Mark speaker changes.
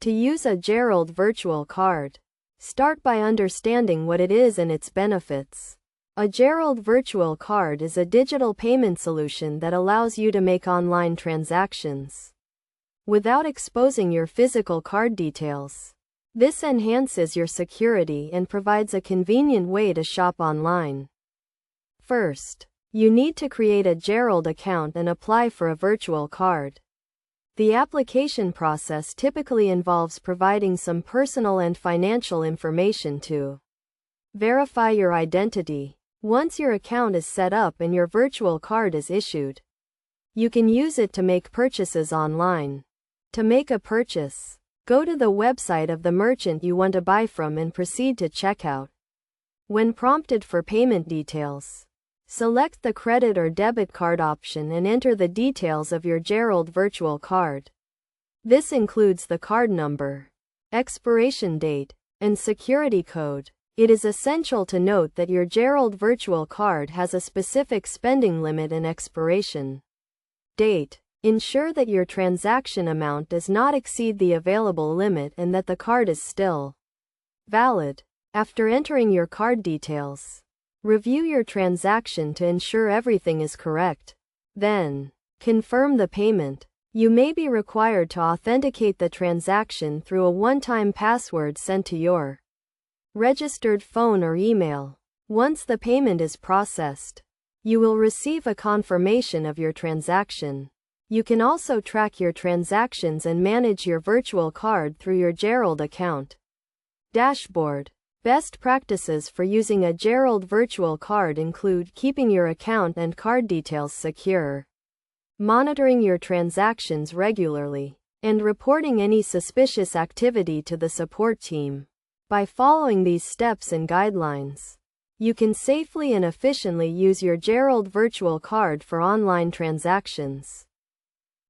Speaker 1: To use a Gerald Virtual Card, start by understanding what it is and its benefits. A Gerald Virtual Card is a digital payment solution that allows you to make online transactions without exposing your physical card details. This enhances your security and provides a convenient way to shop online. First, you need to create a Gerald account and apply for a virtual card. The application process typically involves providing some personal and financial information to verify your identity. Once your account is set up and your virtual card is issued, you can use it to make purchases online. To make a purchase, go to the website of the merchant you want to buy from and proceed to checkout. When prompted for payment details, select the credit or debit card option and enter the details of your Gerald Virtual Card. This includes the card number, expiration date, and security code. It is essential to note that your Gerald Virtual Card has a specific spending limit and expiration date. Ensure that your transaction amount does not exceed the available limit and that the card is still valid. After entering your card details, review your transaction to ensure everything is correct. Then, confirm the payment. You may be required to authenticate the transaction through a one-time password sent to your registered phone or email. Once the payment is processed, you will receive a confirmation of your transaction. You can also track your transactions and manage your virtual card through your Gerald account dashboard. Best practices for using a Gerald Virtual Card include keeping your account and card details secure, monitoring your transactions regularly, and reporting any suspicious activity to the support team. By following these steps and guidelines, you can safely and efficiently use your Gerald Virtual Card for online transactions.